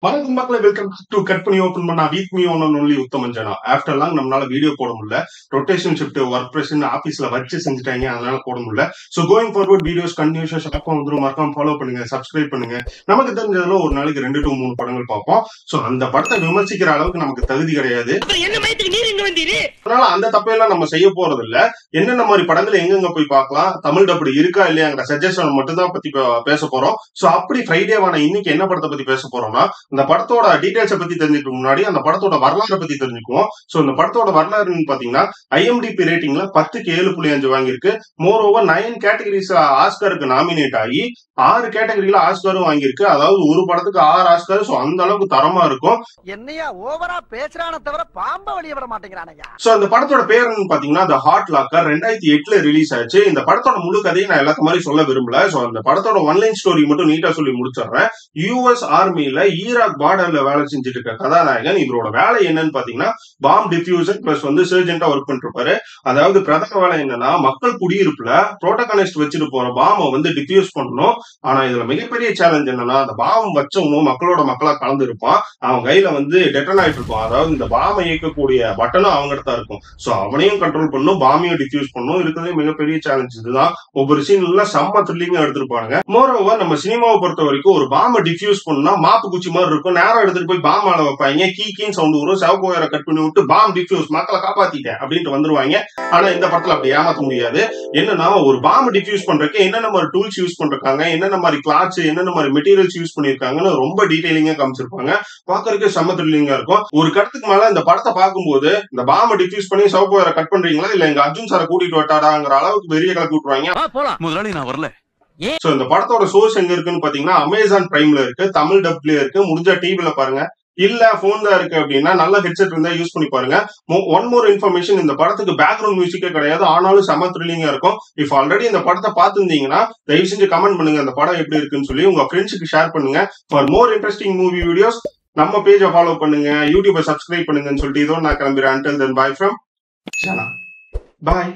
வணக்கம் மக்களே, welcome to cut பண்ணி ஓபன் பண்ணா வீக் மீ ஒன் ஒன்லி உத்தமஞ்சனா. ஆஃப்டர் லாங் நம்மளால வீடியோ போட முடியல. ரொட்டேஷன் ஷிஃப்ட் ஒர்க் பிரஷன் ஆபீஸ்ல வச்சு செஞ்சுட்டாங்க, அதனால போட முடியல. ஸோ கோயிங் ஃபார்வர்ட் வீடியோஸ் கண்டினியூஸா ஷார்ப்பா வந்துடும். மறக்காம ஃபாலோ பண்ணுங்க, சப்ஸ்கிரைப் பண்ணுங்க. நமக்கு தெரிஞ்சதுல ஒரு நாளைக்கு 2 to 3 படங்கள் பார்ப்போம். ஸோ அந்த படத்தை விமர்சிக்கிற அளவுக்கு நமக்கு தகுதி கிடையாது. அதனால அந்த தப்பையெல்லாம் நம்ம செய்ய போறது இல்ல. என்னென்ன மாதிரி படங்கள் எங்கெங்க போய் பார்க்கலாம், தமிழ் டப்படி இருக்கா இல்லையாங்கிற சஜஷன் மட்டும் தான் பத்தி பேச போறோம். ஸோ அப்படி ஃப்ரைடேவான இன்னைக்கு என்ன படத்தை பத்தி பேச போறோம்னா, அந்த படத்தோட டீடைல்ஸை பத்தி தெரிஞ்சுக்க முன்னாடி அந்த படத்தோட வரலாறை பத்தி தெரிஞ்சுக்குவோம். சோ இந்த படத்தோட வரலாறுன்னு பாத்தீங்கன்னா, IMDb ரேட்டிங்ல 10க்கு 7.5 வாங்கியிருக்கு. மோர் ஓவர் 9 கேட்டகரிஸ் ஆஸ்கருக்கு நாமினேட் ஆகி 6 கேட்டகரியில ஆஸ்கரும் வாங்கியிருக்கு. அதாவது ஒரு படத்துக்கு 6 ஆஸ்கர். சோ அந்த அளவுக்கு தரமா இருக்கும். என்னையா ஓவரா பேசுறானே தவிர பாம்ப வெளிய விட மாட்டேங்கிறானயா. சோ அந்த படத்தோட பேருன்னு பாத்தீங்கன்னா தி ஹார்ட் லாக்கர். 2008ல ரிலீஸ் ஆச்சு. இந்த படத்தோட முழு கதையை நான் எல்லாத்த மாதிரி சொல்ல விரும்பல. சோ அந்த படத்தோட ஒன்லைன் ஸ்டோரி மட்டும் நீட்டா சொல்லி முடிச்சிடுறேன். US ஆர்மியில ஈராக் பார்டர்ல வேலை செஞ்சுட்டு இருக்க கதாநாயகன். இவரோட வேலை என்னன்னு பாத்தீங்கன்னா, பாம் டிஃப்யூசர் பிளஸ் சர்ஜென்டா ஒர்க் பண்ணிட்டு இருப்பாரு. அதாவது பிரதான வேலை என்னன்னா, மக்கள் குடியிருப்புல புரோட்டகனிஸ்ட் வச்சுட்டு போற பாம டிஃப்யூஸ் பண்ணணும். ஆனா இதுல மிகப்பெரிய சேலஞ்ச் என்னன்னா, அந்த பாம் வச்சவனும் மக்களோட மக்களா கலந்து இருப்பான். அவன் கையில டெட்டனாய்ட் இருக்கும். அதாவது இந்த பாமை இயக்கக்கூடிய பட்டனும் அவங்ககிட்ட தான் இருக்கும். சோ அவனையும் கண்ட்ரோல் பண்ணும், பாமையும் டிஃப்யூஸ் பண்ணும். இருக்கிறதே மிகப்பெரிய சேலஞ்ச் இதுதான். ஒவ்வொரு சீன்ல செம்ம த்ரில்லிங்கா எடுத்திருப்பாங்க. மோர் ஓவர் நம்ம சினிமாவை பொறுத்த வரைக்கும் ஒரு பாமை டிஃப்யூஸ் பண்ணா மாப்பு குச்சி மாதிரி இருக்கும். நேரம் எடுத்துட்டு போய் பாம் ஆள வைப்பாங்க. கீன்னு சவுண்ட் வரும். செவப்பு ஒயரை கட் பண்ணி விட்டு பாம் டிஃப்யூஸ், மக்களை காப்பாத்திட்டேன் அப்படின்ட்டு வந்துருவாங்க. ஆனா இந்த படத்துல அப்படி ஏமாத்த முடியாது. என்னன்னா, ஒரு பாம் டிஃப்யூஸ் பண்றதுக்கு என்னென்ன மாதிரி டூல்ஸ் யூஸ் பண்றாங்க, என்னென்ன மாதிரி கிளாத்ஸ், என்னென்ன மாதிரி மெட்டீரியல்ஸ் யூஸ் பண்ணிருக்காங்கன்னு ரொம்ப டீடைலிங்கா காமிச்சிருப்பாங்க. பாக்குறதுக்கு செம்ம த்ரில்லிங்கா இருக்கும். ஒரு கட்டத்துக்கு மேல இந்த படத்தை பார்க்கும்போது, இந்த பாம் டிஃப்யூஸ் பண்ணி செவப்பு ஒயரை கட் பண்றீங்களா இல்ல எங்க அர்ஜுன் சாரை கூட்டிட்டு வட்டாடாங்கிற அளவுக்கு பெரிய கலக்கி விட்டுருவாங்க. முதலாளி நான் வரல. சோ இந்த படத்தோட சோர்ஸ் எங்க இருக்குன்னு பாத்தீங்கன்னா, அமேசான் பிரைம்ல இருக்கு, தமிழ் டப்ல இருக்கு. முடிஞ்ச டிவில பாருங்க. இல்ல போன் தான் இருக்கு அப்படின்னா நல்ல ஹெட்செட் இருந்தா யூஸ் பண்ணி பாருங்க. ஒன் மோர் இன்ஃபர்மேஷன், இந்த படத்துக்கு பேக்ரவுண்ட் மியூசிக்கே கிடையாது. ஆனாலும் செம த்ரில்லிங்கா இருக்கும். இஃப் ஆல்ரெடி இந்த படத்தை பார்த்திருந்தீங்கன்னா தயவு செஞ்சு கமெண்ட் பண்ணுங்க அந்த படம் எப்படி இருக்குன்னு சொல்லி. உங்க ஃப்ரெண்ட்ஸுக்கு ஷேர் பண்ணுங்க. For more interesting movie videos நம்ம பேஜை ஃபாலோ பண்ணுங்க, யூடியூபை சப்ஸ்கிரைப் பண்ணுங்கன்னு சொல்லிட்டு இதோ நான் கிளம்புறேன். Until then, bye from Jana. Bye.